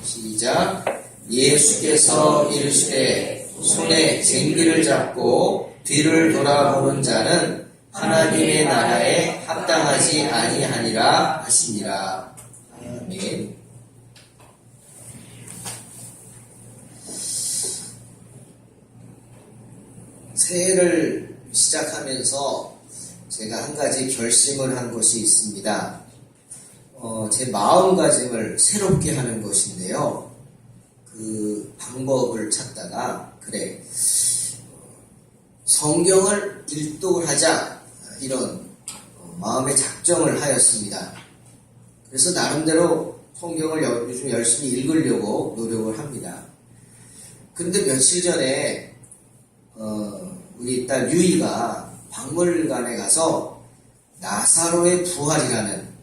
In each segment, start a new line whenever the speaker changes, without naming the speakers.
시작. 예수께서 이르시되 손에 쟁기를 잡고 뒤를 돌아보는 자는 하나님의 나라에 합당하지 아니하니라 하시니라. 아멘. 새해를 시작하면서 제가 한 가지 결심을 한 것이 있습니다. 제 마음가짐을 새롭게 하는 것인데요. 그 방법을 찾다가 그래 성경을 일독을 하자 이런 마음의 작정을 하였습니다. 그래서 나름대로 성경을 요즘 열심히 읽으려고 노력을 합니다. 근데 며칠 전에 우리 딸 유이가 박물관에 가서 나사로의 부활이라는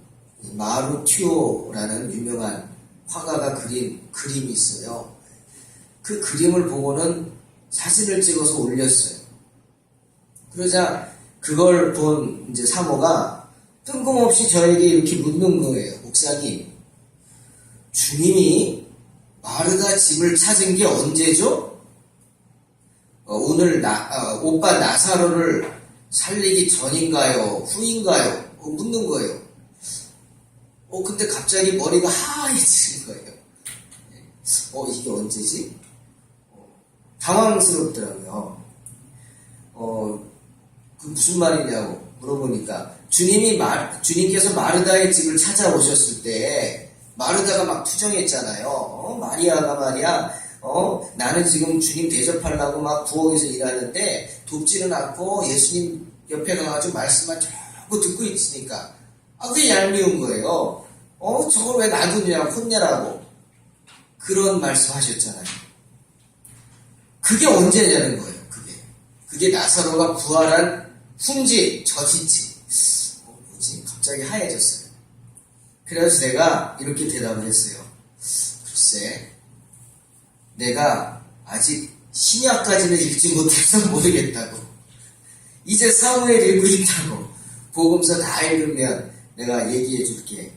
마루티오라는 유명한 화가가 그린 그림이 있어요. 그 그림을 보고는 사진을 찍어서 올렸어요. 그러자 그걸 본 이제 사모가 뜬금없이 저에게 이렇게 묻는 거예요. 목사님, 주님이 마르다 집을 찾은 게 언제죠? 오늘 오빠 나사로를 살리기 전인가요? 후인가요? 묻는 거예요. 근데 갑자기 머리가 하얘지는 거예요. 이게 언제지? 당황스럽더라고요. 그 무슨 말이냐고 물어보니까 주님께서 마르다의 집을 찾아오셨을 때 마르다가 막 투정했잖아요. 마리아가 말이야, 나는 지금 주님 대접하려고 막 부엌에서 일하는데 돕지는 않고 예수님 옆에 가가지고 말씀만 자꾸 듣고 있으니까 그게 얄미운 거예요. 저걸 왜 놔두냐, 혼내라고. 그런 말씀 하셨잖아요. 그게 언제냐는 거예요, 그게 나사로가 부활한 훈지, 저지치. 뭐지? 갑자기 하얘졌어요. 그래서 내가 이렇게 대답을 했어요. 글쎄, 내가 아직 신약까지는 읽지 못해서 모르겠다고. 이제 사무엘 읽고 있다고. 복음서 다 읽으면 내가 얘기해 줄게.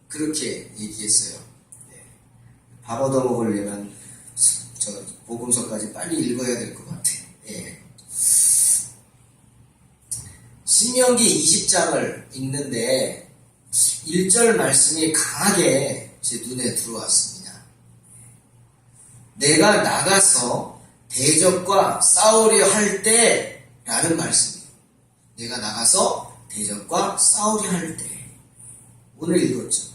그렇게 얘기했어요. 네. 밥 얻어먹으려면 저 복음서까지 빨리 읽어야 될 것 같아. 예. 신명기 20장을 읽는데 1절 말씀이 강하게 제 눈에 들어왔습니다. 내가 나가서 대적과 싸우려 할 때 라는 말씀이에요. 내가 나가서 대적과 싸우려 할 때. 오늘 읽었죠.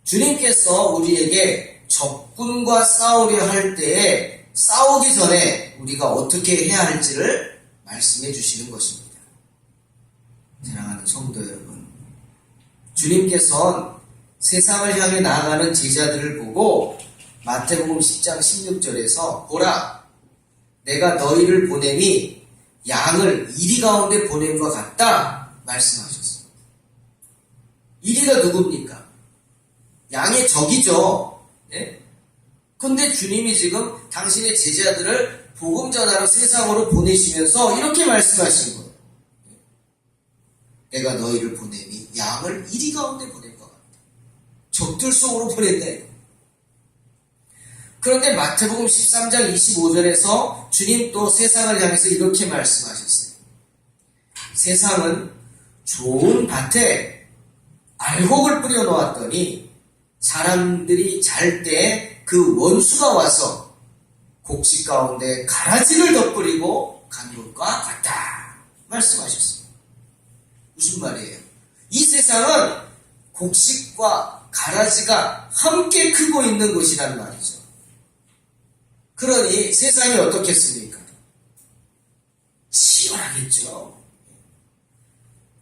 주님께서 우리에게 적군과 싸우려 할 때에 싸우기 전에 우리가 어떻게 해야 할지를 말씀해 주시는 것입니다. 사랑하는 성도 여러분, 주님께서는 세상을 향해 나아가는 제자들을 보고 마태복음 10장 16절에서 보라, 내가 너희를 보내니 양을 이리 가운데 보냄과 같다 말씀하셨어요. 이리가 누굽니까? 양의 적이죠. 네? 근데 주님이 지금 당신의 제자들을 복음 전하러 세상으로 보내시면서 이렇게 말씀하신 거예요. 내가 너희를 보내니 양을 이리 가운데 보낼 것 같다. 적들 속으로 보낸다. 그런데 마태복음 13장 25절에서 주님 또 세상을 향해서 이렇게 말씀하셨어요. 세상은 좋은 밭에 알곡을 뿌려 놓았더니 사람들이 잘 때 그 원수가 와서 곡식 가운데 가라지를 덧뿌리고 간 것과 같다 말씀하셨습니다. 무슨 말이에요? 이 세상은 곡식과 가라지가 함께 크고 있는 곳이란 말이죠. 그러니 세상이 어떻겠습니까? 치열하겠죠.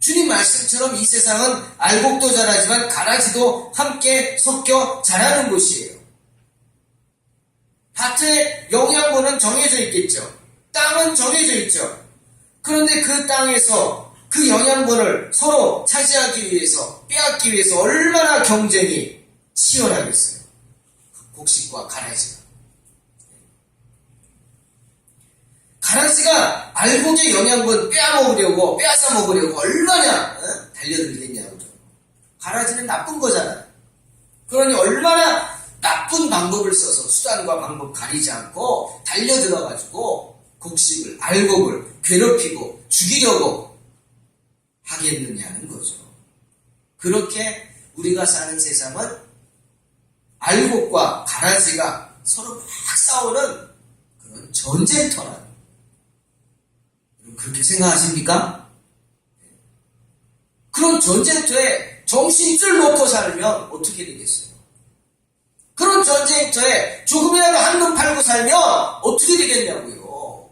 주님 말씀처럼 이 세상은 알곡도 자라지만 가라지도 함께 섞여 자라는 곳이에요. 밭의 영양분은 정해져 있겠죠. 땅은 정해져 있죠. 그런데 그 땅에서 그 영양분을 서로 차지하기 위해서, 빼앗기 위해서 얼마나 경쟁이 치열하겠어요. 곡식과 가라지가. 가라지가 알곡의 영양분 빼앗아 먹으려고 얼마나 달려들겠냐고요. 가라지는 나쁜 거잖아요. 그러니 얼마나 방법을 써서 수단과 방법 가리지 않고 달려들어가지고 곡식을, 알곡을 괴롭히고 죽이려고 하겠느냐는 거죠. 그렇게 우리가 사는 세상은 알곡과 가라지가 서로 막 싸우는 그런 전쟁터라는, 그렇게 생각하십니까? 그런 전쟁터에 정신줄 놓고 살면 어떻게 되겠어요? 그런 전쟁터에 조금이라도 한눈 팔고 살면 어떻게 되겠냐고요.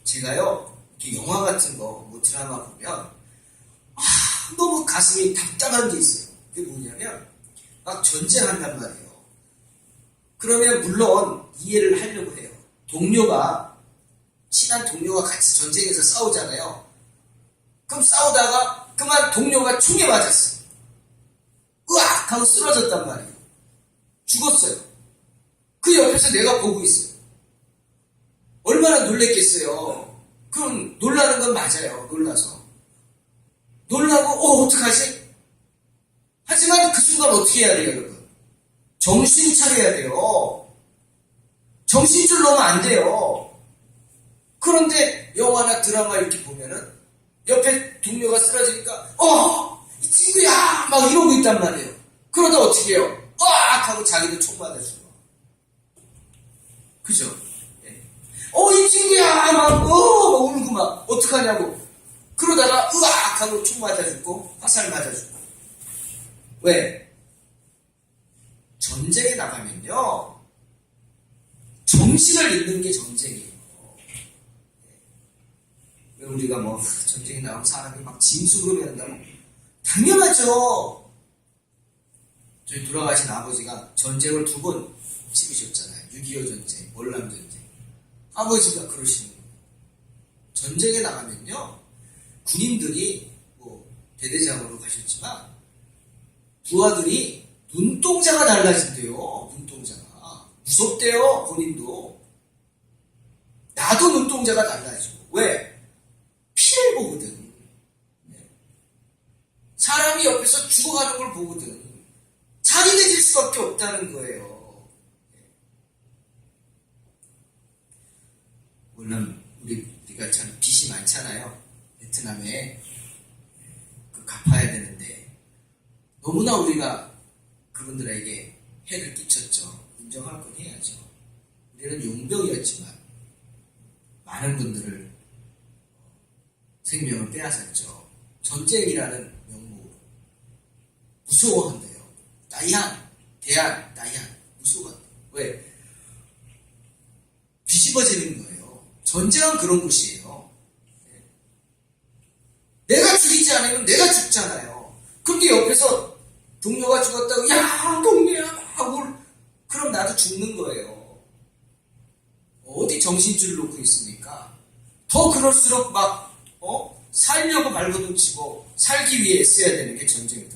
제가요, 이렇게 영화 같은 거, 뭐 드라마 보면 너무 가슴이 답답한 게 있어요. 그게 뭐냐면 막 전쟁한단 말이에요. 그러면 물론 이해를 하려고 해요. 친한 동료가 같이 전쟁에서 싸우잖아요. 그럼 싸우다가 그만 동료가 총에 맞았어요. 으악! 하고 쓰러졌단 말이에요. 죽었어요. 그 옆에서 내가 보고 있어요. 얼마나 놀랬겠어요. 그럼 놀라는 건 맞아요. 놀라고 어떡하지? 하지만 그 순간 어떻게 해야 돼요, 여러분? 정신 차려야 돼요. 정신줄 놓으면 안 돼요. 그런데 영화나 드라마 이렇게 보면은 옆에 동료가 쓰러지니까 이 친구야! 막 이러고 있단 말이에요. 그러다 어떻게 해요? 으악! 하고 자기도 총 맞아주고. 그죠? 이 친구야! 막 울고 막 어떡하냐고. 그러다가 으악! 하고 총 맞아주고 화살 맞아주고. 왜? 전쟁에 나가면요, 정신을 잃는 게 전쟁이에요. 왜 우리가 뭐 전쟁에 나온 사람이 막 짐승으로 변한다고? 당연하죠. 저희 돌아가신 아버지가 전쟁을 2번 치르셨잖아요. 6.25 전쟁, 월남 전쟁. 아버지가 그러시는 거예요. 전쟁에 나가면요, 군인들이 뭐 대대장으로 가셨지만 부하들이 눈동자가 달라진대요. 눈동자가 무섭대요. 본인도. 나도 눈동자가 달라지고. 왜? 피를 보거든. 사람이 옆에서 죽어가는 걸 보거든. 잔인해질 수밖에 없다는 거예요. 물론 우리가 참 빚이 많잖아요. 베트남에 갚아야 되는데 너무나 우리가 그분들에게 해를 끼쳤죠. 인정할 건 해야죠. 우리는 용병이었지만 많은 분들을 생명을 빼앗았죠. 전쟁이라는 명목으로. 무서워한대요. 다이안, 무서워한대요. 왜? 뒤집어지는 거예요. 전쟁은 그런 곳이에요. 내가 죽이지 않으면 내가 죽잖아요. 근데 옆에서 동료가 죽었다고, 야, 동료야, 하고, 그럼 나도 죽는 거예요. 어디 정신줄 놓고 있습니까? 더 그럴수록 막, 살려고 발버둥치고, 살기 위해 애써야 되는 게 전쟁이다.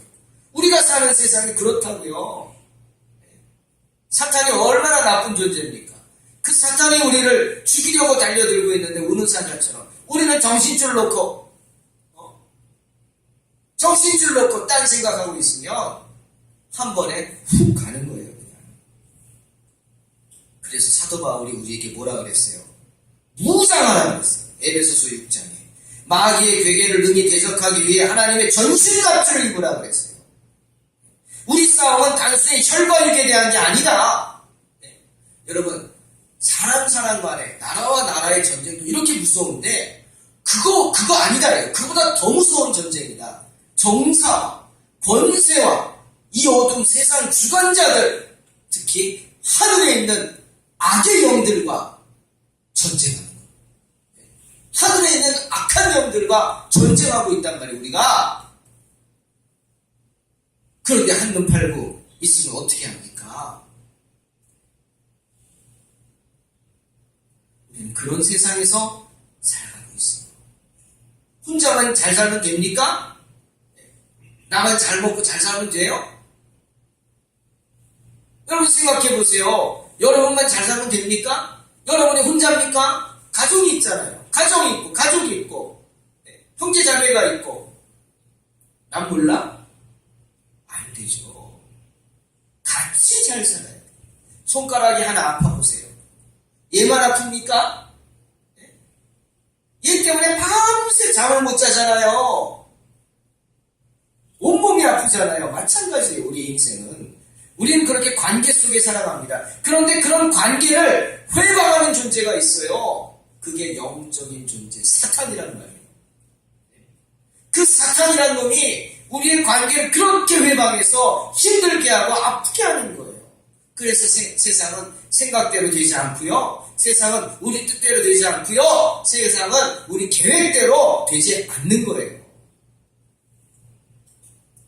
우리가 사는 세상이 그렇다고요. 사탄이 얼마나 나쁜 존재입니까? 그 사탄이 우리를 죽이려고 달려들고 있는데, 우는 사자처럼. 우리는 정신줄 놓고, 딴 생각하고 있으면 한 번에 훅 가는 거예요, 그냥. 그래서 사도 바울이 우리에게 뭐라 그랬어요? 무장하라 그랬어요. 에베소서 6장에. 마귀의 괴계를 능히 대적하기 위해 하나님의 전신갑주를 입으라 그랬어요. 우리 싸움은 단순히 혈과 육에 대한 게 아니다. 여러분, 사람 간에 나라와 나라의 전쟁도 이렇게 무서운데 그거 아니다. 그보다 더 무서운 전쟁이다. 정사와 권세와 이 어두운 세상 주관자들, 특히 하늘에 있는 악의 영들과 전쟁하는 거예요. 하늘에 있는 악한 영들과 전쟁하고 있단 말이에요, 우리가. 그런데 한눈 팔고 있으면 어떻게 합니까? 우리는 그런 세상에서 살아가고 있어요. 혼자만 잘 살면 됩니까? 나만 잘 먹고 잘 살면 돼요? 여러분 생각해 보세요. 여러분만 잘 살면 됩니까? 여러분이 혼자입니까? 가족이 있잖아요. 가정이 있고 가족이 있고 형제 자매가 있고. 난 몰라? 안 돼요. 손가락이 하나 아파보세요. 얘만 아픕니까? 얘 때문에 밤새 잠을 못 자잖아요. 온몸이 아프잖아요. 마찬가지예요. 우리 인생은. 우리는 그렇게 관계 속에 살아갑니다. 그런데 그런 관계를 회방하는 존재가 있어요. 그게 영적인 존재, 사탄이라는 말이에요. 그 사탄이라는 놈이 우리의 관계를 그렇게 회방해서 힘들게 하고 아프게 하는 거예요. 그래서 세상은 생각대로 되지 않고요. 세상은 우리 뜻대로 되지 않고요. 세상은 우리 계획대로 되지 않는 거예요.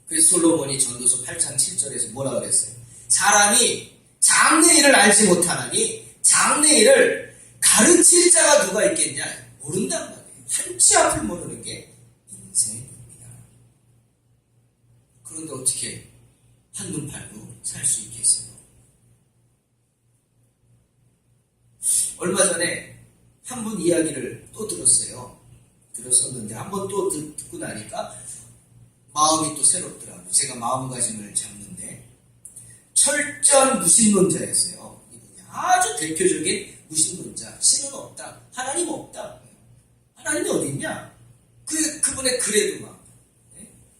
그래서 솔로몬이 전도서 8장 7절에서 뭐라 그랬어요? 사람이 장래일을 알지 못하나니 장래일을 가르칠 자가 누가 있겠냐? 모른단 말이에요. 한치 앞을 모르는 게 인생입니다. 그런데 어떻게 한눈 팔고 살 수 있겠어요? 얼마 전에 한 분 이야기를 또 들었었는데 한 번 또 듣고 나니까 마음이 또 새롭더라고요. 제가 마음가짐을 잡는데 철저한 무신론자였어요. 이분이 아주 대표적인 무신론자. 신은 없다. 하나님 없다. 하나님이 어디 있냐? 그분의 글에도 막.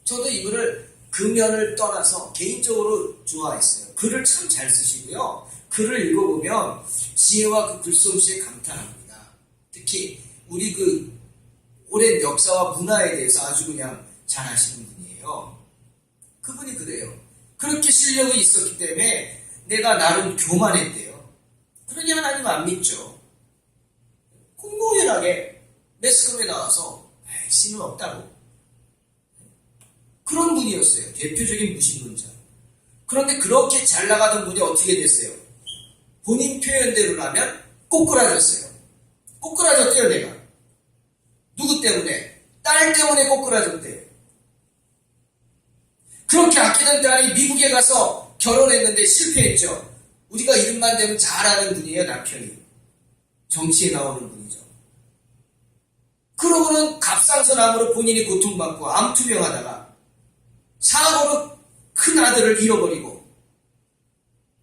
저도 이분을 금연을 떠나서 개인적으로 좋아했어요. 글을 참 잘 쓰시고요. 글을 읽어보면 지혜와 그 글솜씨에 감탄합니다. 특히 우리 그 오랜 역사와 문화에 대해서 아주 그냥 잘 아시는 분이에요. 그분이 그래요. 그렇게 실력이 있었기 때문에 내가 나름 교만했대요. 그러니 하나님 안 믿죠. 공공연하게 매스컴에 나와서 신은 없다고. 그런 분이었어요. 대표적인 무신론자. 그런데 그렇게 잘 나가던 분이 어떻게 됐어요? 본인 표현대로라면 꼬꾸라졌어요. 꼬꾸라졌대요, 내가. 누구 때문에? 딸 때문에 꼬꾸라졌대요. 그렇게 아끼던 딸이 미국에 가서 결혼했는데 실패했죠. 우리가 이름만 대면 잘 아는 분이에요, 남편이. 정치에 나오는 분이죠. 그러고는 갑상선암으로 본인이 고통받고 암투병하다가 사고로 큰 아들을 잃어버리고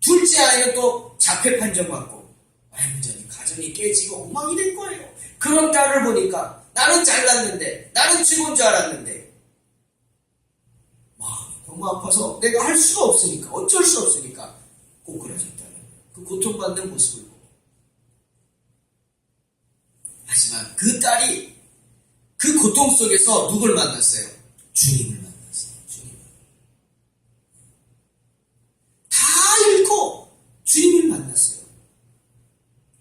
둘째 아이는 또 자폐 판정받고 완전히 가정이 깨지고 엉망이 된 거예요. 그런 딸을 보니까 나는 잘났는데 나는 최고인 줄 알았는데 마음이 너무 아파서 내가 할 수가 없으니까 어쩔 수 없으니까 꼬꾸라졌다는 그 고통받는 모습을 보고 하지만 그 딸이 그 고통 속에서 누굴 만났어요? 주님을 만났어요. 주님을 만났어요.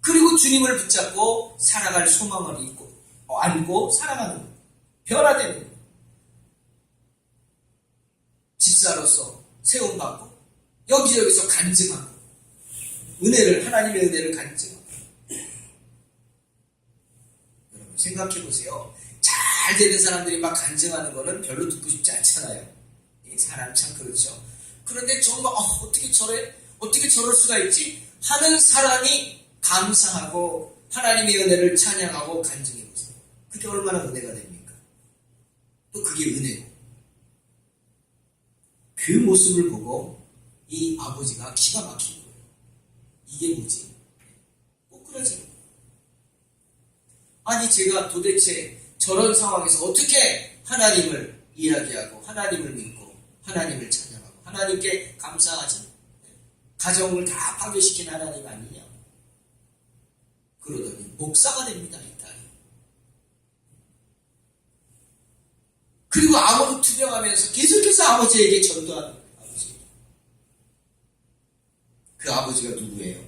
그리고 주님을 붙잡고 살아갈 소망을 안고 살아가는 거예요. 변화되는 거예요. 집사로서 세움받고 여기저기서 간증하고 하나님의 은혜를 간증하고. 여러분 생각해보세요. 잘 되는 사람들이 막 간증하는 거는 별로 듣고 싶지 않잖아요. 사람 참 그렇죠. 그런데 정말 어떻게 저럴 수가 있지? 하는 사람이 감사하고 하나님의 은혜를 찬양하고 간증해보세요. 그게 얼마나 은혜가 됩니까? 또 그게 은혜고. 그 모습을 보고 이 아버지가 기가 막힌 거예요. 이게 뭐지? 꼬꾸라지는 거예요. 아니 제가 도대체 저런 상황에서 어떻게 하나님을 이야기하고 하나님을 믿고 하나님을 찬양하고 하나님께 감사하지? 가정을 다 파괴시킨 하나님 아니냐? 그러더니 목사가 됩니다, 이 딸이. 그리고 암으로 투병하면서 계속해서 아버지에게 전도하는 아버지. 그 아버지가 누구예요?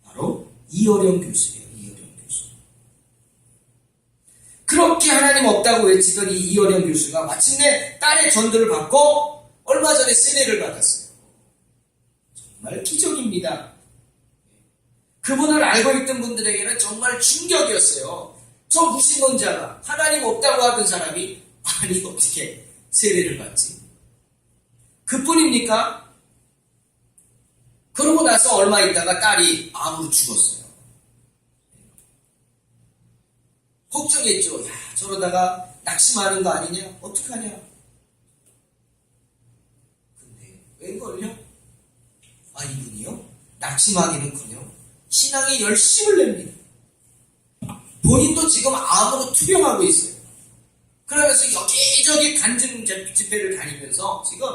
바로 이어령 교수예요. 이어령 교수. 그렇게 하나님 없다고 외치던 이 이어령 교수가 마침내 딸의 전도를 받고 얼마 전에 세례를 받았어요. 정말 기적입니다. 그분을 알고 있던 분들에게는 정말 충격이었어요. 저 무신론자가 하나님 없다고 하던 사람이 아니 어떻게 세례를 받지? 그뿐입니까? 그러고 나서 얼마 있다가 딸이 암으로 죽었어요. 걱정했죠. 야 저러다가 낙심하는 거 아니냐? 어떡하냐? 근데 웬걸요? 이분이요? 낙심하기는커녕 신앙에 열심을 냅니다. 본인도 지금 암으로 투병하고 있어요. 그러면서 여기저기 간증 집회를 다니면서 지금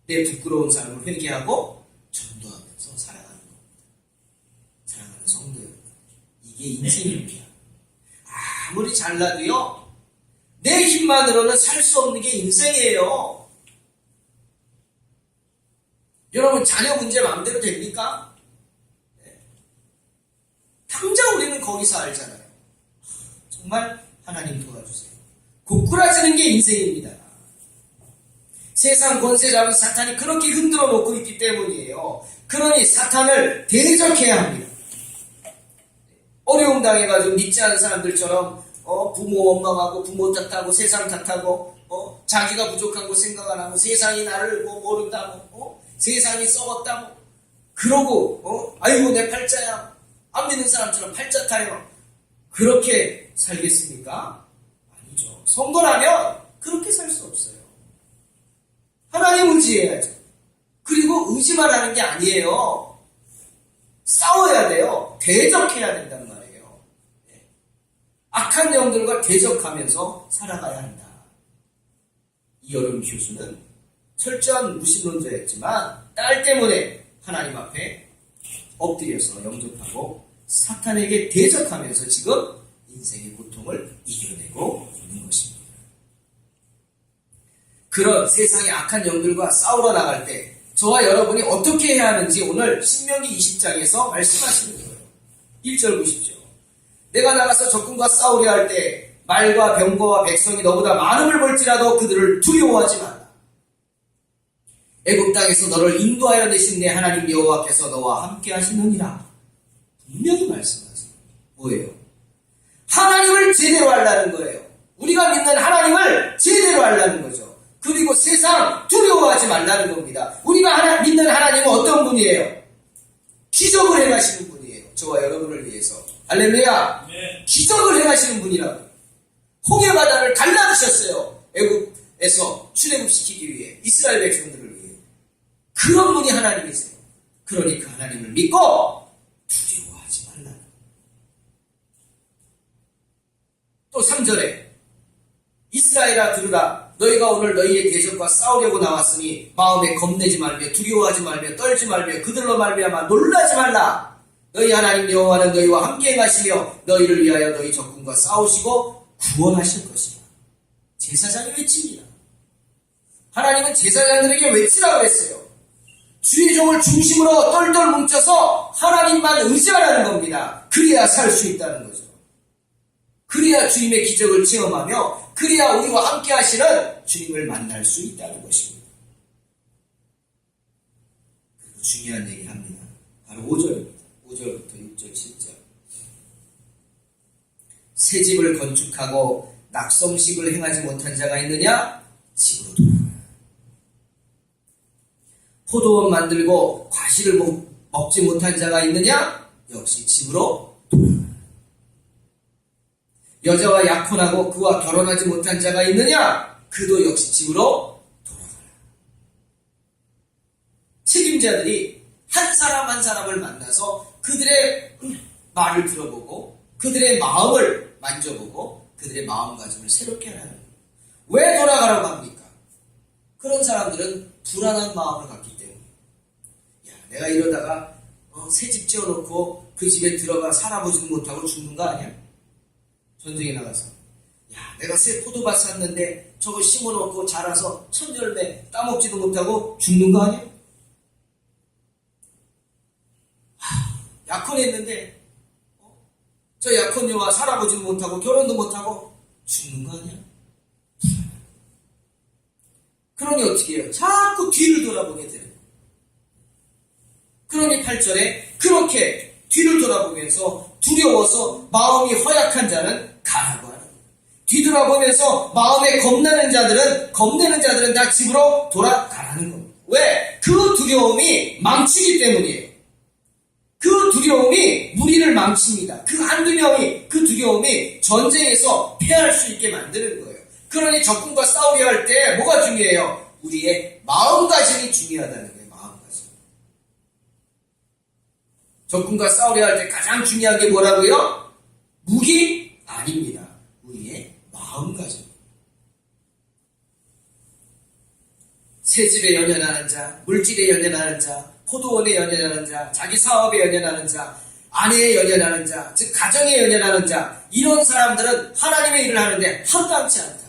내 부끄러운 삶을 회개하고 전도하면서 살아가는 겁니다. 사랑하는 성도 여러분, 이게 인생입니다. 아무리 잘나도요, 내 힘만으로는 살 수 없는 게 인생이에요. 여러분, 자녀 문제 마음대로 됩니까? 네. 당장 우리는 거기서 알잖아요. 정말 하나님 도와주세요. 고꾸라지는 게 인생입니다. 세상 권세 잡은 사탄이 그렇게 흔들어 놓고 있기 때문이에요. 그러니 사탄을 대적해야 합니다. 어려움 당해가지고 믿지 않은 사람들처럼 부모 원망하고 부모 탓하고 세상 탓하고 자기가 부족한 거 생각 안 하고 세상이 나를 모른다고 세상이 썩었다고 그러고 아이고 내 팔자야 안 믿는 사람처럼 팔자 타요. 그렇게 살겠습니까? 아니죠. 성도라면 그렇게 살 수 없어요. 하나님 의지해야죠. 그리고 의지만 하는 게 아니에요. 싸워야 돼요. 대적해야 된단 말이에요. 네. 악한 영들과 대적하면서 살아가야 한다. 이여름 교수는 철저한 무신론자였지만 딸 때문에 하나님 앞에 엎드려서 영접하고 사탄에게 대적하면서 지금 인생의 고통을 이겨내고 있는 것입니다. 그런 세상의 악한 영들과 싸우러 나갈 때 저와 여러분이 어떻게 해야 하는지 오늘 신명기 20장에서 말씀하시는 거예요. 1절 보십시오. 내가 나가서 적군과 싸우려 할 때 말과 병거와 백성이 너보다 많음을 볼지라도 그들을 두려워하지 말라. 애굽 땅에서 너를 인도하여 내신 내 하나님 여호와께서 너와 함께 하시느니라. 분명히 말씀하세요. 뭐예요? 하나님을 제대로 하려는 거예요. 우리가 믿는 하나님을 제대로 하려는 거죠. 그리고 세상 두려워하지 말라는 겁니다. 우리가 믿는 하나님은 어떤 분이에요? 기적을 행하시는 분이에요. 저와 여러분을 위해서. 할렐루야. 네. 기적을 행하시는 분이라고. 홍해 바다를 갈라드셨어요. 애굽에서 출애굽시키기 위해. 이스라엘 백성들을 위해. 그런 분이 하나님이세요. 그러니까 하나님을 믿고 두려워하지 말라. 또 3절에 이스라엘아 들으라. 너희가 오늘 너희의 대적과 싸우려고 나왔으니 마음에 겁내지 말며 두려워하지 말며 떨지 말며 그들로 말미암아 놀라지 말라. 너희 하나님 여호와는 너희와 함께 행하시며 너희를 위하여 너희 적군과 싸우시고 구원하실 것이다. 제사장이 외칩니다. 하나님은 제사장들에게 외치라고 했어요. 주의 종을 중심으로 똘똘 뭉쳐서 하나님만 의지하라는 겁니다. 그래야 살 수 있다는 거죠. 그래야 주님의 기적을 체험하며 그래야 우리와 함께 하시는 주님을 만날 수 있다는 것입니다. 그리고 중요한 얘기 합니다. 바로 5절입니다. 5절부터 6절, 7절. 새 집을 건축하고 낙성식을 행하지 못한 자가 있느냐? 집으로 돌아가라. 포도원 만들고 과실을 먹지 못한 자가 있느냐? 역시 집으로 돌아가라. 여자와 약혼하고 그와 결혼하지 못한 자가 있느냐? 그도 역시 집으로 돌아가라. 책임자들이 한 사람 한 사람을 만나서 그들의 말을 들어보고 그들의 마음을 만져보고 그들의 마음가짐을 새롭게 하는 거예요. 왜 돌아가라고 합니까? 그런 사람들은 불안한 마음을 갖기 때문에 야, 내가 이러다가 새 집 지어놓고 그 집에 들어가 살아보지도 못하고 죽는 거 아니야? 전쟁에 나가서 야, 내가 새 포도밭 샀는데 저거 심어놓고 자라서 첫 열매 따먹지도 못하고 죽는 거 아니야? 약혼했는데 저 약혼녀와 살아보지도 못하고 결혼도 못하고 죽는 거 아니야? 그러니 어떻게 해요? 자꾸 뒤를 돌아보게 돼요. 그러니 8절에 그렇게 뒤를 돌아보면서 두려워서 마음이 허약한 자는 가라고 하는 거예요. 뒤돌아보면서 마음에 겁내는 자들은 다 집으로 돌아가라는 겁니다. 왜? 그 두려움이 망치기 때문이에요. 그 두려움이 무리를 망칩니다. 그 한두 명이 그 두려움이 전쟁에서 패할 수 있게 만드는 거예요. 그러니 적군과 싸우려 할 때 뭐가 중요해요? 우리의 마음가짐이 중요하다는 거예요. 마음가짐. 적군과 싸우려 할 때 가장 중요한 게 뭐라고요? 무기? 아닙니다. 우리의 마음가짐. 새집에 연연하는 자, 물질에 연연하는 자, 포도원에 연연하는 자, 자기 사업에 연연하는 자, 아내에 연연하는 자, 즉 가정에 연연하는 자, 이런 사람들은 하나님의 일을 하는데 합당치 않다.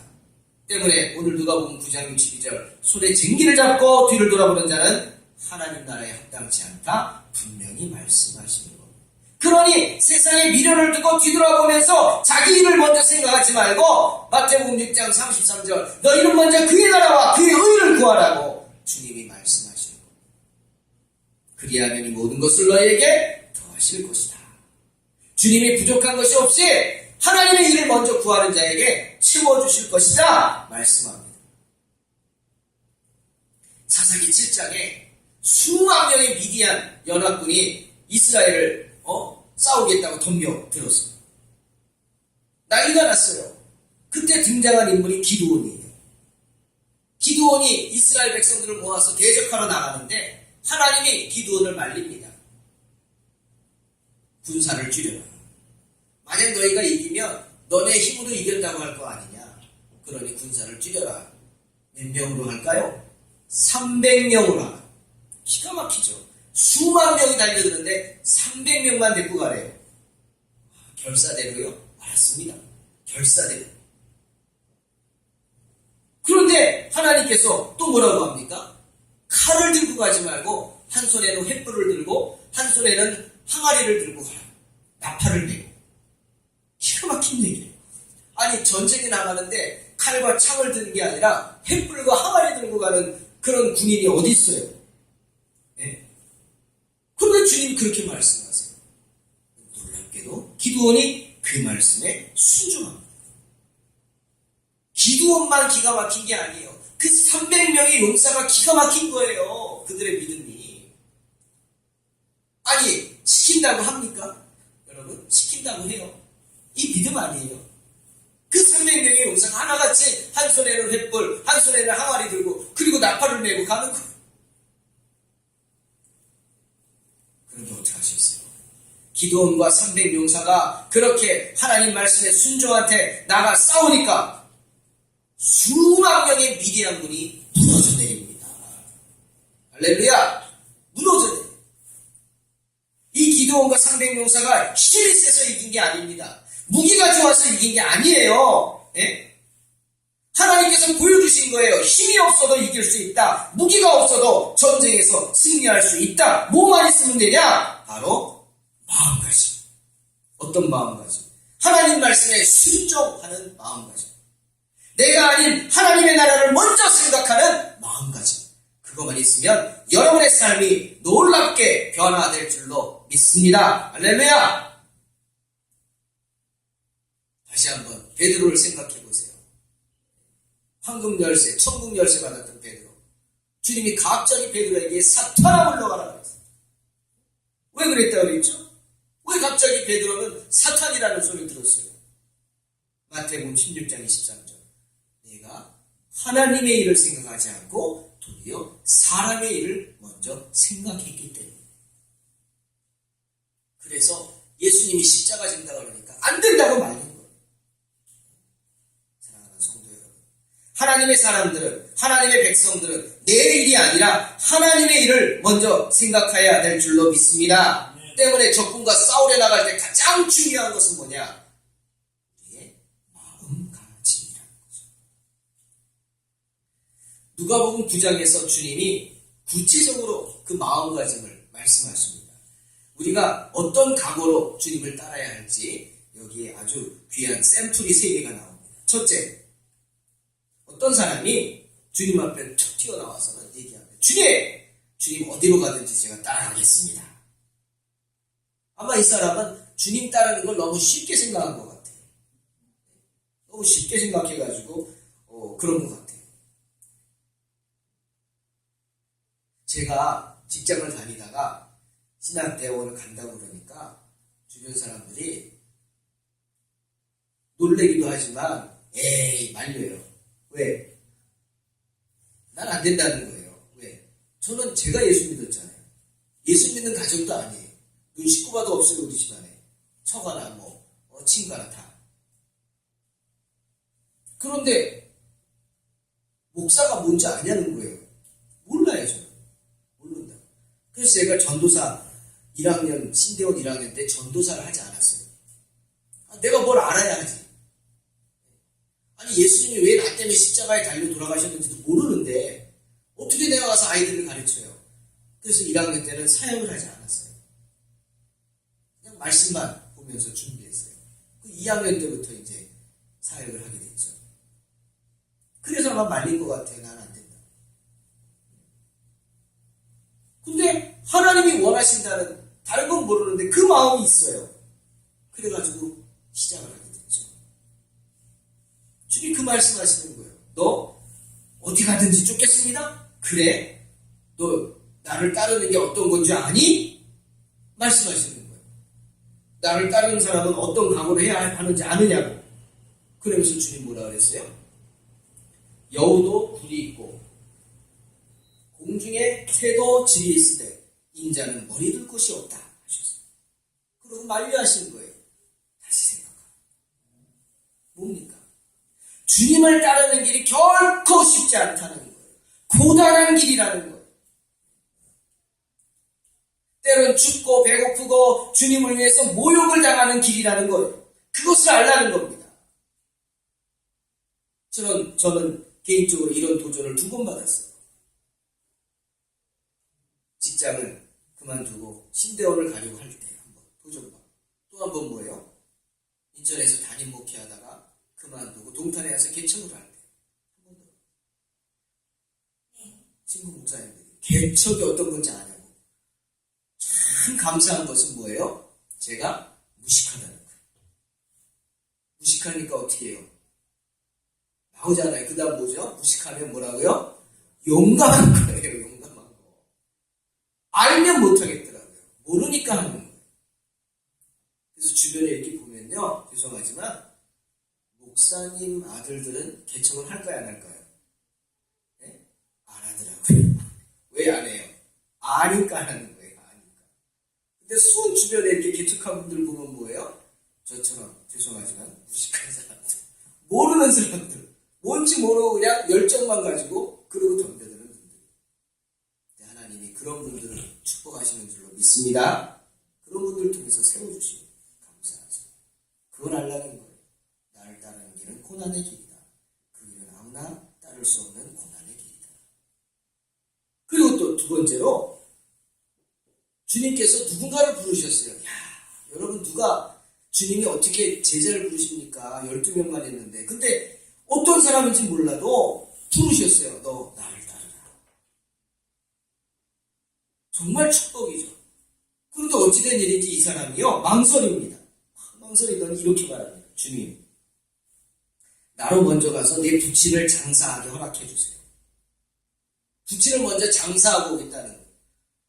때문에 오늘 누가복음 9장 62절 손에 쟁기를 잡고 뒤를 돌아보는 자는 하나님 나라에 합당치 않다. 분명히 말씀하시는 겁니다. 그러니 세상의 미련을 두고 뒤돌아보면서 자기 일을 먼저 생각하지 말고 마태복음 6장 33절 너희는 먼저 그의 나라와 그의 의를 구하라고 주님이 말씀하시는 겁니다. 그리하면 이 모든 것을 너희에게 더하실 것이다. 주님이 부족한 것이 없이 하나님의 일을 먼저 구하는 자에게 채워주실 것이다 말씀합니다. 사사기 7장에 수만 명의 미디안 연합군이 이스라엘을 싸우겠다고 덤벼들었습니다. 난리가 났어요. 그때 등장한 인물이 기드온이에요. 기드온이 이스라엘 백성들을 모아서 대적하러 나가는데 하나님이 기드온을 말립니다. 군사를 줄여라. 만약 너희가 이기면 너네 힘으로 이겼다고 할 거 아니냐. 그러니 군사를 줄여라. 몇 명으로 할까요? 300명으로 하라. 기가 막히죠. 수만 명이 달려드는데 300명만 데리고 가래요. 결사대로요? 알았습니다. 결사대로. 그런데 하나님께서 또 뭐라고 합니까? 칼을 들고 가지 말고 한 손에는 횃불을 들고 한 손에는 항아리를 들고 가라. 나팔을 메고. 기가 막힌 얘기예요. 아니 전쟁에 나가는데 칼과 창을 드는 게 아니라 횃불과 항아리 들고 가는 그런 군인이 어디 있어요? 네? 그런데 주님이 그렇게 말씀하세요. 놀랍게도 기드온이 그 말씀에 순종합니다. 기드온만 기가 막힌 게 아니에요. 그 300명의 용사가 기가 막힌 거예요. 그들의 믿음이. 아니 시킨다고 합니까? 여러분 시킨다고 해요. 이 믿음 아니에요. 그 300명의 용사가 하나같이 한 손에는 횃불, 한 손에는 항아리 들고 그리고 나팔을 메고 가는 거예요. 그런데 어떻게 하셨어요? 기드온과 300용사가 그렇게 하나님 말씀에 순종한테 나가 싸우니까 수만 명의 미디안군이 무너져 내립니다. 할렐루야! 무너져 내립니다. 이 기드온과 300용사가 힘이 세서 이긴 게 아닙니다. 무기가 좋아서 이긴 게 아니에요. 예? 하나님께서 보여주신 거예요. 힘이 없어도 이길 수 있다. 무기가 없어도 전쟁에서 승리할 수 있다. 뭐만 있으면 되냐? 바로 마음가짐. 어떤 마음가짐? 하나님 말씀에 순종하는 마음가짐. 내가 아닌 하나님의 나라를 먼저 생각하는 마음가짐. 그것만 있으면 여러분의 삶이 놀랍게 변화될 줄로 믿습니다. 할렐루야! 다시 한번 베드로를 생각해 보세요. 황금 열쇠, 천국 열쇠 받았던 베드로. 주님이 갑자기 베드로에게 사탄아 물러가라 그랬어요. 왜 그랬다고 그랬죠? 왜 갑자기 베드로는 사탄이라는 소리를 들었어요? 마태복음 16장 23절. 내가 하나님의 일을 생각하지 않고 도리어 사람의 일을 먼저 생각했기 때문에. 그래서 예수님이 십자가 진다고 그러니까 안 된다고 말린 거예요. 사랑하는 성도 여러분. 하나님의 사람들은, 하나님의 백성들은 내 일이 아니라 하나님의 일을 먼저 생각해야 될 줄로 믿습니다. 때문에 적군과 싸우려 나갈 때 가장 중요한 것은 뭐냐? 우리의 마음가짐이라는 거죠. 누가복음 9장에서 주님이 구체적으로 그 마음가짐을 말씀하십니다. 우리가 어떤 각오로 주님을 따라야 할지 여기에 아주 귀한 샘플이 3개가 나옵니다. 첫째, 어떤 사람이 주님 앞에 툭 튀어나와서는 얘기합니다. 주님 어디로 가든지 제가 따라가겠습니다. 아마 이 사람은 주님 따르는 걸 너무 쉽게 생각한 것 같아요. 너무 쉽게 생각해가지고 그런 것 같아요. 제가 직장을 다니다가 신학대학원을 간다고 그러니까 주변 사람들이 놀래기도 하지만 에이 말려요. 왜? 난 안 된다는 거예요. 왜? 저는 제가 예수 믿었잖아요. 예수 믿는 가족도 아니에요. 눈 씻고 봐도 없어요, 우리 집안에. 처가나 친가나 다. 그런데 목사가 뭔지 아냐는 거예요. 몰라요, 저는. 모른다. 그래서 제가 전도사 1학년, 신대원 1학년 때 전도사를 하지 않았어요. 내가 뭘 알아야 하지. 아니, 예수님이 왜 나 때문에 십자가에 달려 돌아가셨는지도 모르는데 어떻게 내가 가서 아이들을 가르쳐요. 그래서 1학년 때는 사역을 하지 않았어요. 그냥 말씀만 보면서 준비했어요. 그 2학년 때부터 이제 사역을 하게 됐죠. 그래서 아마 말린 것 같아요. 난 안 된다. 근데 하나님이 원하신다는, 다른 건 모르는데 그 마음이 있어요. 그래가지고 시작을 하게 됐죠. 주님 그 말씀하시는 거예요. 너 어디 가든지 쫓겠습니다. 그래? 너 나를 따르는 게 어떤 건지 아니? 말씀하시는 거예요. 나를 따르는 사람은 어떤 각오를 해야 하는지 아느냐고. 그러면서 주님 뭐라 그랬어요? 여우도 굴이 있고 공중에 새도 질이 있을 때 인자는 머리 둘 곳이 없다 하셨어요. 그러고 만류하시는 거예요. 다시 생각하고. 뭡니까? 주님을 따르는 길이 결코 쉽지 않다는 거예요. 고단한 길이라는 거예요. 때론 춥고 배고프고 주님을 위해서 모욕을 당하는 길이라는 거예요. 그것을 알라는 겁니다. 저는 개인적으로 이런 도전을 2번 받았어요. 직장을 그만두고 신대원을 가려고 할 때 한번 도전받고, 또 한 번 뭐예요? 인천에서 담임 목회하다가 그만두고 동탄에 가서 개척을 할 때 한 번 더. 친구 목사님들이 개척이 어떤 건지 아냐고. 참 감사한 것은 뭐예요? 제가 무식하다는 거예요. 무식하니까 어떻게 해요? 나오잖아요. 그 다음 뭐죠? 무식하면 뭐라고요? 용감한 거예요. 용감한 거. 알면 못하겠더라고요. 모르니까 하는 거예요. 그래서 주변에 이렇게 보면요, 죄송하지만 목사님 아들들은 개척을 할까요, 안 할까요? 네? 안 하더라고요. 왜 안 해요? 아니까 하는 거예요. 아니까. 근데 수원 주변에 이렇게 개척한 분들 보면 뭐예요? 저처럼 죄송하지만 무식한 사람들, 모르는 사람들, 뭔지 모르고 그냥 열정만 가지고 그러고 덤벼드는 분들. 하나님이 그런 분들을 축복하시는 줄로 믿습니다. 그런 분들을 통해서 세워주시고 감사하죠. 그걸 알라는 거예요. 나를 따르는 길은 고난의 길이다. 그 길은 아무나 따를 수 없는 고난의 길이다. 그리고 또 2번째로 주님께서 누군가를 부르셨어요. 여러분 누가 주님이 어떻게 제자를 부르십니까? 12명만 했는데. 근데 어떤 사람인지 몰라도 부르셨어요. 너 나를 따르라. 정말 축복이죠. 그런데 어찌된 일인지 이 사람이요, 망설입니다. 망설이더니 이렇게 말합니다. 주님, 나로 먼저 가서 내 부친을 장사하게 허락해 주세요. 부친을 먼저 장사하고 오겠다는 거예요.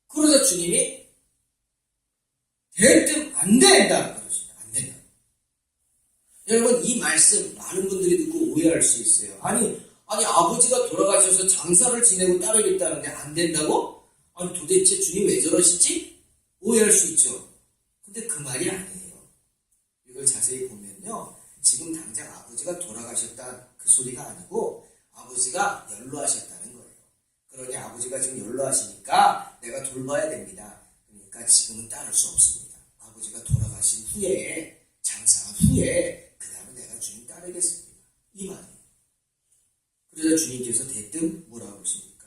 그러자 주님이 대뜸 안 된다 그러십니다. 안 된다. 여러분 이 말씀 많은 분들이 듣고 오해할 수 있어요. 아니 아버지가 돌아가셔서 장사를 지내고 따르겠다는데 안 된다고? 아니 도대체 주님 왜 저러시지? 오해할 수 있죠. 근데 그 말이 아니에요. 이걸 자세히 보면요, 지금 당장 아버지가 돌아가셨다 그 소리가 아니고 아버지가 연로하셨다는 거예요. 그러니 아버지가 지금 연로하시니까 내가 돌봐야 됩니다. 그러니까 지금은 따를 수 없습니다. 아버지가 돌아가신 후에, 장사한 후에 그 다음에 내가 주님 따르겠습니다. 이 말이에요. 그러자 주님께서 대뜸 뭐라고 하십니까?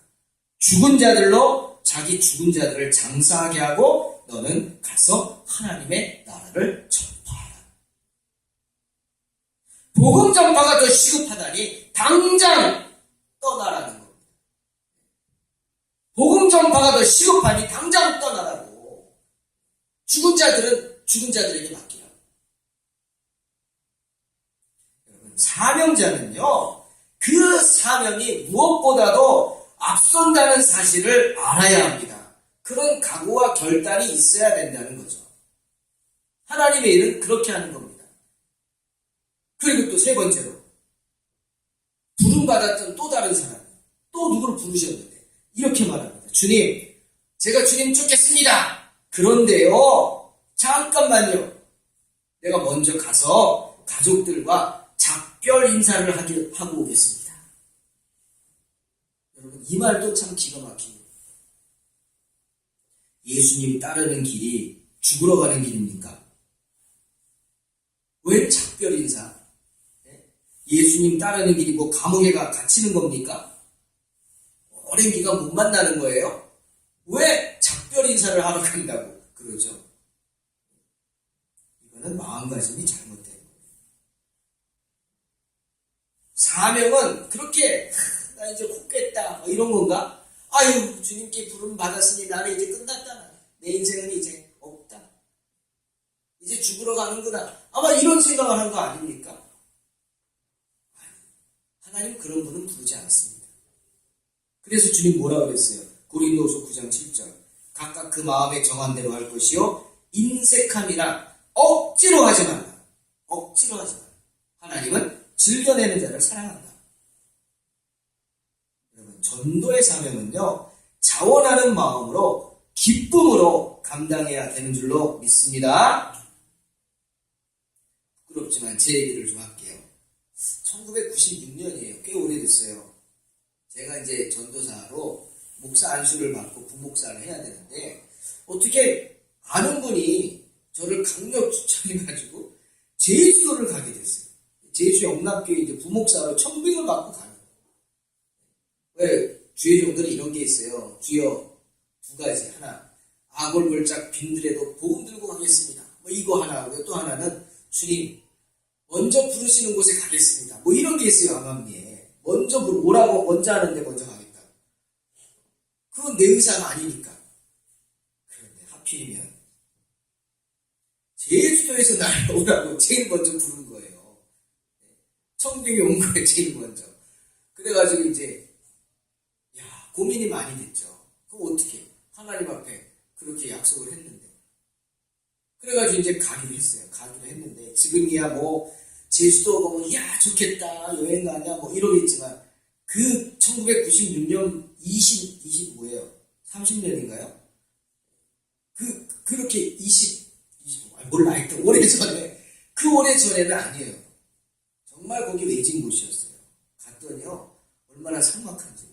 죽은 자들로 자기 죽은 자들을 장사하게 하고 너는 가서 하나님의 나라를 전파하라. 복음 전파가 더 시급하다니 당장 떠나라는 겁니다. 복음 전파가 더 시급하니 당장 떠나라고. 죽은 자들은 죽은 자들에게 맡기라고. 여러분 사명자는요, 그 사명이 무엇보다도 앞선다는 사실을 알아야 합니다. 그런 각오와 결단이 있어야 된다는 거죠. 하나님의 일은 그렇게 하는 겁니다. 그리고 또 3번째로 부름받았던 또 다른 사람, 또 누구를 부르셨는데 이렇게 말합니다. 주님, 제가 주님 쫓겠습니다. 그런데요, 잠깐만요. 내가 먼저 가서 가족들과 작별 인사를 하고 오겠습니다. 여러분, 이 말도 참 기가 막힙니다. 예수님 따르는 길이 죽으러 가는 길입니까? 왜 작별 인사? 예수님 따르는 길이 뭐 감옥에 갇히는 겁니까? 오랜 기간 못 만나는 거예요? 왜 작별 인사를 하러 간다고 그러죠? 이거는 마음가짐이 잘못된 거예요. 사명은 그렇게 나 이제 굽겠다 이런 건가? 아유, 주님께 부름 받았으니 나는 이제 끝났다. 내 인생은 이제 없다. 이제 죽으러 가는구나. 아마 이런 생각을 한 거 아닙니까? 하나님 그런 분은 부르지 않았습니다. 그래서 주님 뭐라고 그랬어요? 고린도후서 9장 7절. 각각 그 마음에 정한 대로 할 것이요 인색함이라 억지로 하지 말라. 억지로 하지 말라. 하나님은 즐겨내는 자를 사랑한다. 여러분, 전도의 사명은요, 자원하는 마음으로 기쁨으로 감당해야 되는 줄로 믿습니다. 부끄럽지만 제 얘기를 좀 할게요. 1996년이에요. 꽤 오래됐어요. 제가 이제 전도사로 목사 안수를 받고 부목사를 해야 되는데, 어떻게 아는 분이 저를 강력 추천해가지고 제주도를 가게 됐어요. 제주 영락교회 이제 부목사로 청빙을 받고 가는 거예요. 왜? 주의 종들은 이런 게 있어요. 주여 두 가지. 하나, 아골골짝 빈들에도 복음 들고 가겠습니다. 뭐 이거 하나 하고요. 또 하나는 주님 먼저 부르시는 곳에 가겠습니다. 뭐 이런 게 있어요. 암암리에. 먼저 오라고 먼저 하는데 먼저 가겠다. 그건 내 의사가 아니니까. 그런데 하필이면 제주도에서 나를 오라고 제일 먼저 부른 거예요. 청빙이 온 거예요. 제일 먼저. 그래가지고 이제 고민이 많이 됐죠. 그럼 어떻게 하나님 앞에 그렇게 약속을 했는데. 그래가지고 이제 가기로 했어요. 가기로 했는데 지금이야 뭐 제주도 가면 야 좋겠다 여행 가냐 뭐 이러겠지만 그 1996년 20 뭐예요? 30년인가요? 그렇게 20 몰라 하여튼 오래전에 그 오래전에는 아니에요. 정말 거기 외진 곳이었어요. 갔더니요 얼마나 삭막한지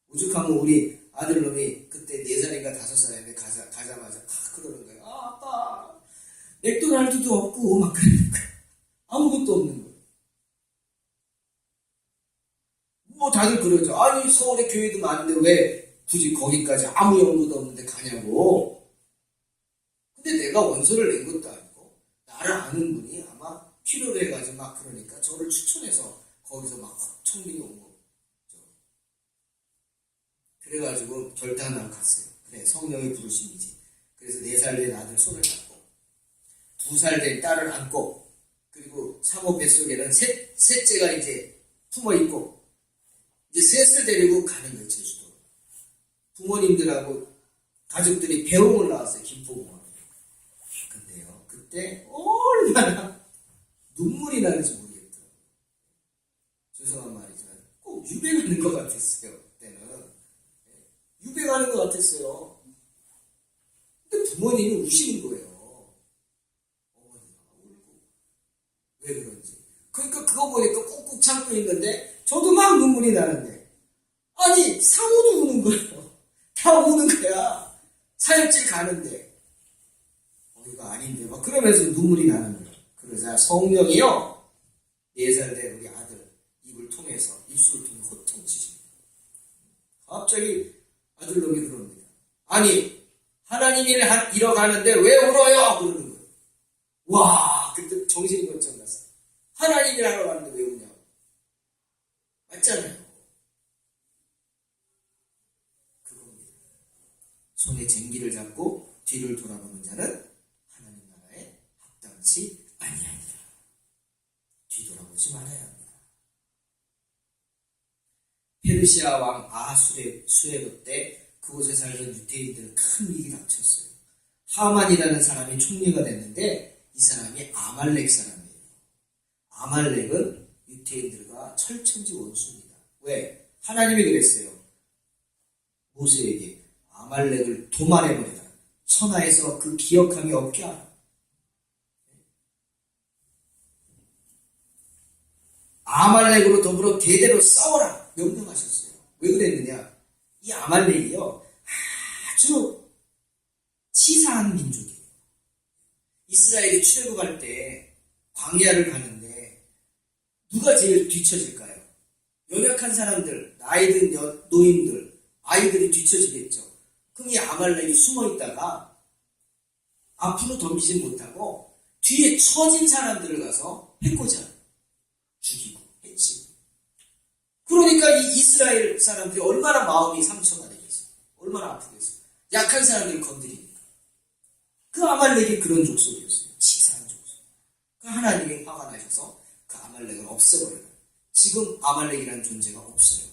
오죽하면 우리 아들놈이 그때 4살인가 5살인데 가자마자 그러는 거예요. 아빠 맥도날드도 없고 막 그러는 거예요. 아무것도 없는 거예요. 뭐 다들 그러죠. 아니 서울에 교회도 많은데 왜 굳이 거기까지 아무 연구도 없는데 가냐고. 근데 내가 원서를 낸 것도 아니고 나를 아는 분이 아마 필요로 해가지고 막 그러니까 저를 추천해서 거기서 막 청빙이 온 거. 그래가지고 결단하고 갔어요. 그래, 성령의 부르심이지. 그래서 4살 된 아들 손을 잡고 2살 된 딸을 안고 그리고 사모 뱃속에는 셋째가 이제 품어있고 이제 셋을 데리고 가는 거예요. 제주도. 부모님들하고 가족들이 배웅을 나왔어요. 김포공항에. 근데요 그때 얼마나 눈물이 나는지 모르겠더라고요. 죄송한 말이지만 꼭 유배가는 것 같았어요. 그때는. 유배가는 것 같았어요. 근데 부모님이 우시는 거예요. 어머니가 울고. 왜 그런지. 그러니까 그거 보니까 꾹꾹 참고 있는데 저도 막 눈물이 나는데 아니 사모도 우는 거예요. 다 우는 거야. 사역질 가는데 이거 아닌데 막 그러면서 눈물이 나는 거예요. 그러자 성령이요 4살 된 우리 아들 입을 통해서 입술을 통해 호통치십니다. 갑자기 아들놈이 그럽니다. 아니 하나님 일 이뤄가는데 왜 울어요? 그러는 거예요. 와 그때 정신이 번쩍 났어요. 하나님 일 하러 가는데 왜 우냐고. 맞잖아요. 그겁니다. 손에 쟁기를 잡고 뒤를 돌아보는 자는 하나님 나라에 합당치 아니하니라. 뒤돌아보지 말아야 합니다. 페르시아 왕 아하수에로 때 그곳에 살던 유대인들은 큰 위기 닥쳤어요. 하만이라는 사람이 총리가 됐는데 이 사람이 아말렉 사람이에요. 아말렉은 유대인들과 철천지 원수입니다. 왜? 하나님이 그랬어요. 모세에게 아말렉을 도말해버리라. 천하에서 그 기억함이 없게 하라. 아말렉으로 더불어 대대로 싸워라 명령하셨어요. 왜 그랬느냐? 이 아말렉이요 아주 치사한 민족이에요. 이스라엘이 출애굽할 때 광야를 가는데 누가 제일 뒤처질까요? 연약한 사람들, 나이든 노인들, 아이들이 뒤처지겠죠. 그럼 이 아말렉이 숨어있다가 앞으로 덤비지 못하고 뒤에 처진 사람들을 가서 해코자 죽이고 해치고. 그러니까 이 이스라엘 사람들이 얼마나 마음이 상처가 되겠어요. 얼마나 아프겠어요. 약한 사람들을 건드리니까. 그 아말렉이 그런 족속이었어요. 치사한 족속. 그 하나님이 화가 나셔서 그 아말렉을 없애버려요. 지금 아말렉이라는 존재가 없어요.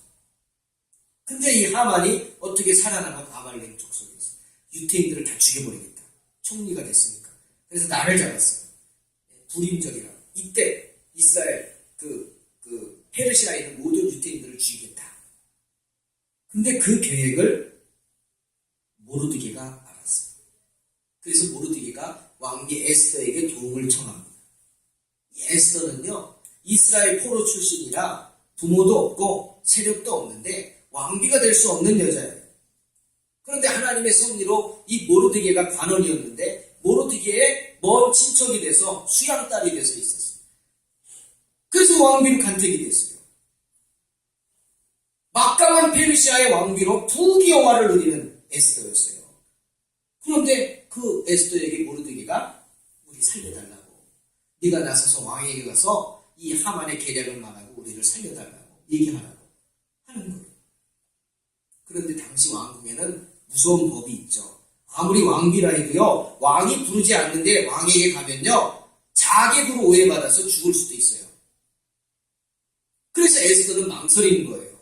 근데 이 하만이 어떻게 살아남은 아말렉 족속이었어요. 유태인들을 다 죽여버리겠다. 총리가 됐으니까. 그래서 나를 잡았어요. 불임절이라. 이때 이스라엘 페르시아에 있는 모든 유태인들을 죽이겠다. 근데 그 계획을 모르드게가 알았어요. 그래서 모르드게가 왕비 에스더에게 도움을 청합니다. 이 에스더는요, 이스라엘 포로 출신이라 부모도 없고 세력도 없는데 왕비가 될 수 없는 여자예요. 그런데 하나님의 섭리로 이 모르드게가 관원이었는데 모르드게의 먼 친척이 돼서 수양딸이 돼서 있었어요. 그래서 왕비로 간택이 됐어요. 막강한 페르시아의 왕비로 부귀영화를 누리는 에스더였어요. 그런데 그 에스더에게 모르드게가 우리 살려달라고, 네가 나서서 왕에게 가서 이 하만의 계략을 말하고 우리를 살려달라고 얘기하라고 하는 거예요. 그런데 당시 왕궁에는 무서운 법이 있죠. 아무리 왕비라 해도요, 왕이 부르지 않는데 왕에게 가면요, 자객으로 오해받아서 죽을 수도 있어요. 그래서 에스더는 망설이는 거예요.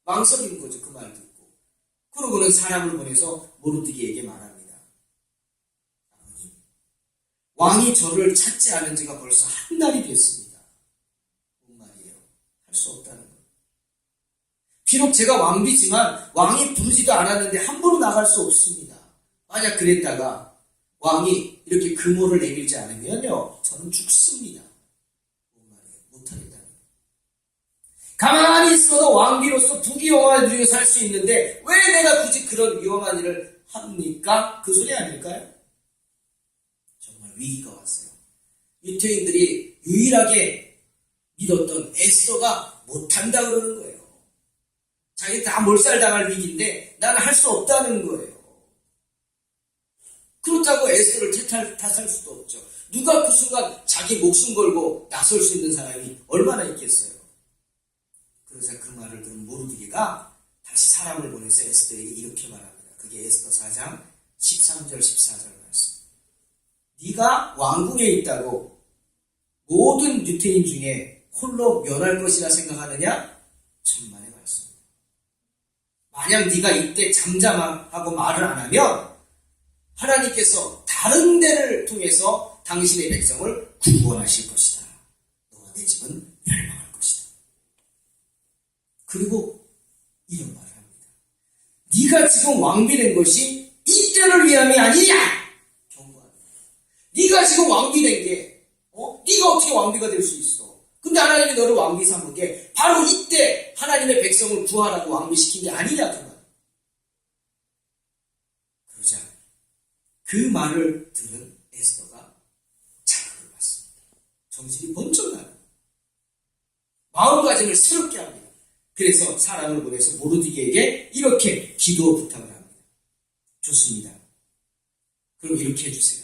망설이는 거죠. 그 말 듣고. 그러고는 사람을 보내서 모르드게에게 말합니다. 아버님, 왕이 저를 찾지 않은 지가 벌써 한 달이 됐습니다. 뭔 말이에요? 할 수 없다는 거예요. 비록 제가 왕비지만 왕이 부르지도 않았는데 함부로 나갈 수 없습니다. 만약 그랬다가 왕이 이렇게 금호를 내밀지 않으면요, 저는 죽습니다. 뭔 말이에요? 못하겠다는 거예요. 가만히 있어도 왕비로서 부귀영화를 누리며 살 수 있는데 왜 내가 굳이 그런 위험한 일을 합니까? 그 소리 아닐까요? 정말 위기가 왔어요. 유태인들이 유일하게 믿었던 에스더가 못한다 그러는 거예요. 자기 다 몰살당할 위기인데 나는 할 수 없다는 거예요. 그렇다고 에스더를 탓할 수도 없죠. 누가 그 순간 자기 목숨 걸고 나설 수 있는 사람이 얼마나 있겠어요. 그래서 그 말을 들은 모르드게가 다시 사람을 보내서 에스더에게 이렇게 말합니다. 그게 에스더 4장 13절 14절 말씀. 네가 왕궁에 있다고 모든 유태인 중에 홀로 면할 것이라 생각하느냐? 천만의 말씀입니다. 만약 네가 이때 잠잠하고 말을 안 하면 하나님께서 다른 데를 통해서 당신의 백성을 구원하실 것이다. 너와 내 집은 멸망할 것이다. 그리고 이런 말을 합니다. 네가 지금 왕비 된 것이 이때를 위함이 아니냐? 경고합니다. 네가 지금 왕비 된 게, 네가 어떻게 왕비가 될 수 있어? 근데 하나님이 너를 왕비 삼은 게 바로 이때 하나님의 백성을 구하라고 왕비시킨 게 아니냐 그 말. 그러자 그 말을 들은 에스더가 자극을 받습니다. 정신이 번쩍 나요. 마음가짐을 새롭게 합니다. 그래서 사람을 보내서 모르드게에게 이렇게 기도 부탁을 합니다. 좋습니다. 그럼 이렇게 해주세요.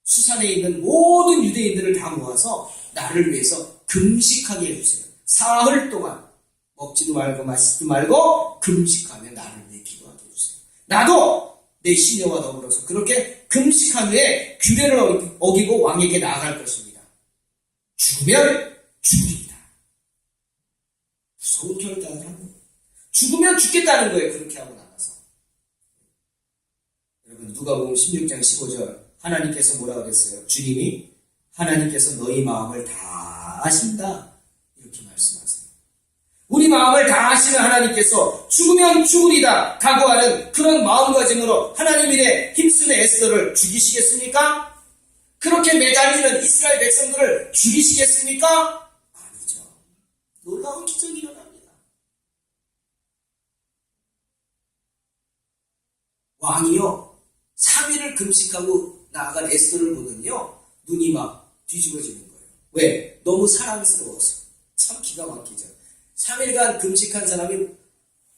수산에 있는 모든 유대인들을 다 모아서 나를 위해서 금식하게 해주세요. 사흘 동안 먹지도 말고 마시지도 말고 금식하며 나를 위해 기도하게 해주세요. 나도 내 시녀와 더불어서 그렇게 금식한 후에 규례를 어기고 왕에게 나아갈 것입니다. 죽으면 죽으리이다. 무서운 결단을 하는 거예요. 죽으면 죽겠다는 거예요. 그렇게 하고 나가서. 여러분 누가복음 16장 15절 하나님께서 뭐라고 그랬어요? 주님이 하나님께서 너희 마음을 다 아신다. 이렇게 말씀하세요. 우리 마음을 다 아시는 하나님께서 죽으면 죽으리다 각오하는 그런 마음가짐으로 하나님 일에 힘쓰는 에스더를 죽이시겠습니까? 그렇게 매달리는 이스라엘 백성들을 죽이시겠습니까? 아니죠. 놀라운 기적이 일어납니다. 왕이요 3일을 금식하고 나아간 에스더를 보더니요 눈이 막 뒤집어지는 거예요. 왜? 너무 사랑스러워서. 참 기가 막히죠. 3일간 금식한 사람이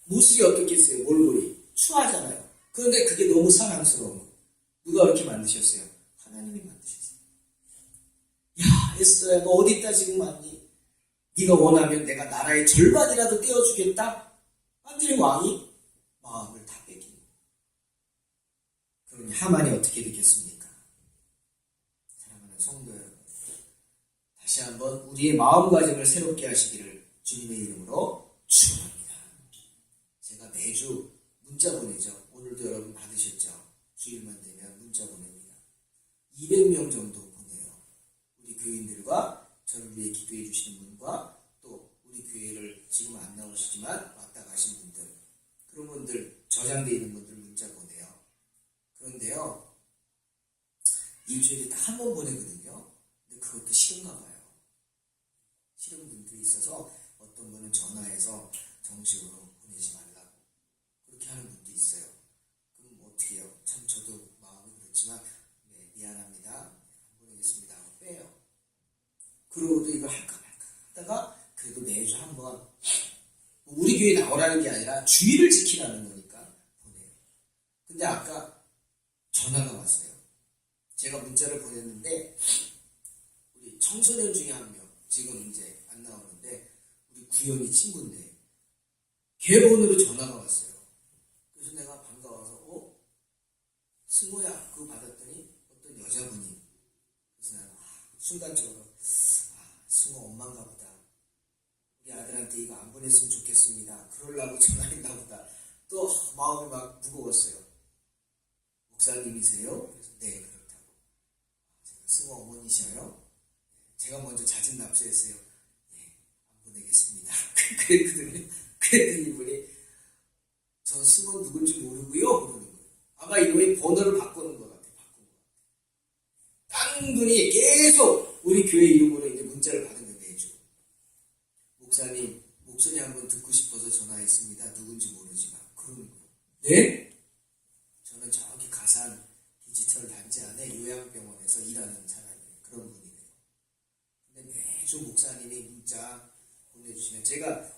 모습이 어떻겠어요? 몰골이 추하잖아요. 그런데 그게 너무 사랑스러운 거예요. 누가 그렇게 만드셨어요? 하나님이 만드셨어요. 야 에스더야 너 어디 있다 지금 왔니? 네가 원하면 내가 나라의 절반이라도 떼어주겠다? 완전히 왕이 마음을 다 뺏긴 거예요. 그러니 하만이 어떻게 되겠습니까? 사랑하는 성도 여러분, 다시 한번 우리의 마음가짐을 새롭게 하시기를 주님의 이름으로 축원합니다. 제가 매주 문자 보내죠. 오늘도 여러분 받으셨죠? 주일만 되면 문자 보냅니다. 200명 정도 보내요. 우리 교인들과 저를 위해 기도해 주시는 분과 또 우리 교회를 지금 안 나오시지만 왔다 가신 분들, 그런 분들 저장되어 있는 분들 문자 보내요. 그런데요 일주일에 딱 한 번 보내거든요. 근데 그것도 싫은가 봐요. 싫은 분들이 있어서 어떤 분은 전화해서 정식으로 보내지 말라고 그렇게 하는 분도 있어요. 그럼 어떻게 해요? 참 저도 마음이 그렇지만 네, 미안합니다. 안 보내겠습니다 하고 빼요. 그러고도 이걸 할까 말까 하다가 그래도 매주 한번 우리 교회 나오라는 게 아니라 주의를 지키라는 거니까 보내요. 근데 아까 전화가 왔어요. 제가 문자를 보냈는데 우리 청소년 중에 한 명, 지금 이제 안 나오는데 우리 구현이 친구인데 걔 번호로 전화가 왔어요. 그래서 내가 반가워서 승호야 그거 받았더니 어떤 여자분이, 그래서 나는 순간적으로 승호 엄마인가 보다. 우리 아들한테 이거 안 보냈으면 좋겠습니다. 그러려고 전화했나 보다. 또 마음이 막 무거웠어요. 목사님이세요? 그래서 네 그렇다고. 제가 승호 어머니셔요? 제가 먼저 잦은 납세했어요. 네, 안 보내겠습니다. 그랬더니 이분이 저 승호 누군지 모르고요 그러는 거예요. 아마 이분이 번호를 바꾸는 것 같아요. 딴 분이 계속 우리 교회 이름으로 이제 문자를 받은 거예요. 매주. 목사님 목소리 한번 듣고 싶어서 전화했습니다. 누군지 모르지만 그러는 거예요. 네? 저는 저기 가산 디지털 단지 안에 요양병원에서 일하는 사람이에요. 그런 분이에요. 근데 매주 목사님이 문자 보내주시면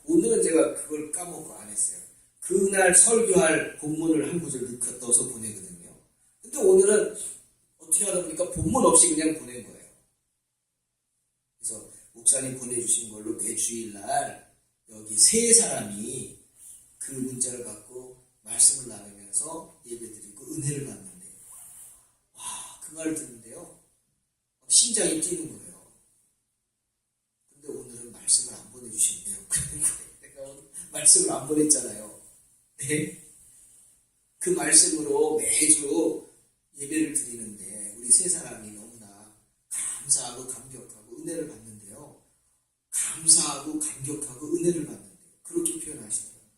오늘은 제가 그걸 까먹고 안 했어요. 그날 설교할 본문을 한 구절 넣어서 보내거든요. 근데 오늘은 어떻게 하다 보니까 본문 없이 그냥 보낸 거예요. 그래서 목사님 보내주신 걸로 매주일날 여기 세 사람이 그 문자를 받고 말씀을 나누면서 예배드리고 은혜를 받는데요. 와, 그 말을 듣는데요. 심장이 뛰는 거예요. 근데 오늘은 말씀을 안 보내주셨네요. 내가 오늘 말씀을 안 보냈잖아요. 네? 그 말씀으로 매주 예배를 드리는데 우리 세 사람이 너무나 감사하고 감격하고 은혜를 받는데요. 감사하고 감격하고 은혜를 받는데요. 그렇게 표현하시더라고요.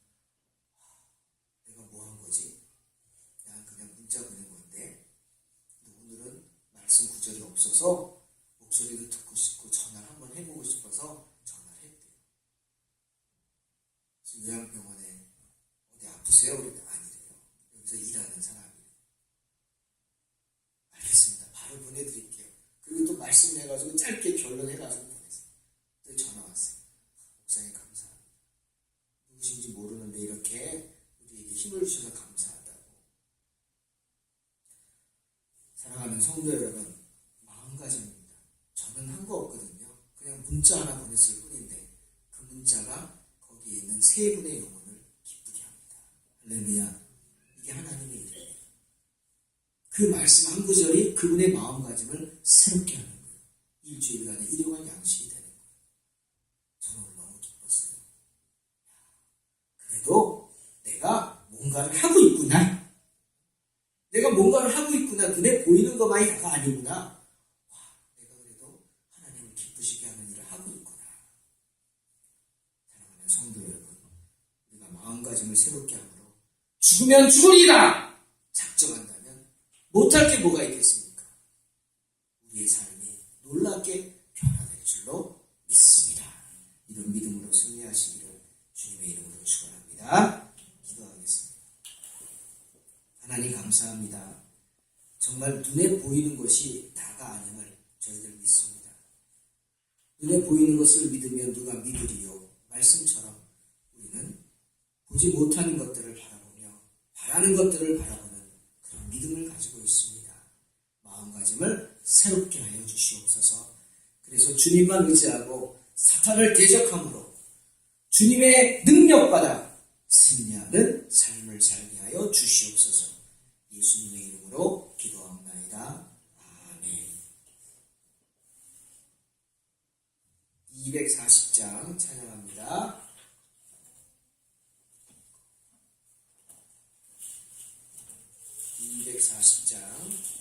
내가 뭐 한 거지? 난 그냥 문자 보낸 건데 오늘은 말씀 구절이 없어서 목소리를 듣고 싶고 전화를 한번 해보고 싶어서 전화를 했대요. 그래서 요양병원에 어디 아프세요? 그랬더니 아니래요. 여기서 일하는 사람이에요. 알겠습니다. 바로 보내드릴게요. 그리고 또 말씀을 해가지고 짧게 결론해가지고 보냈어요. 또 전화 왔어요. 목사님 감사합니다. 누구신지 모르는데 이렇게 우리에게 힘을 주셔서 감사하다고. 사랑하는 성도 여러분, 마음가짐입니다. 저는 한 거 없거든요. 그냥 문자 하나 보냈을 뿐인데 그 문자가 거기에 있는 세 분의 영혼을 기쁘게 합니다. 할렐루야. 이게 하나님의 일이에요. 그 말씀 한 구절이 그분의 마음가짐을 새롭게 하는 거예요. 일주일간의 일용할 양식이 되는 거예요. 저는 오늘 너무 기뻤어요. 그래도 내가 뭔가를 하고 있구나. 내가 뭔가를 하고 있구나. 눈에 보이는 것만이 다가 아니구나. 와, 내가 그래도 하나님을 기쁘시게 하는 일을 하고 있구나. 사랑하는 성도 여러분, 죽으면 죽으리라 작정한다면 못할 게 뭐가 있겠습니까? 우리의 삶이 놀랍게 변화될 줄로 믿습니다. 이런 믿음으로 승리하시기를 주님의 이름으로 축원합니다. 기도하겠습니다. 하나님 감사합니다. 정말 눈에 보이는 것이 다가 아님을 저희들 믿습니다. 눈에 보이는 것을 믿으면 누가 믿으리요? 말씀처럼 우리는 보지 못하는 것들을 바라보며 바라는 것들을 바라보는 그런 믿음을 가지고 있습니다. 마음가짐을 새롭게 하여 주시옵소서. 그래서 주님만 의지하고 사탄을 대적함으로 주님의 능력받아 승리하는 삶을 살게 하여 주시옵소서. 예수님의 이름으로 기도합나이다. 아멘. 240장 찬양합니다. 240장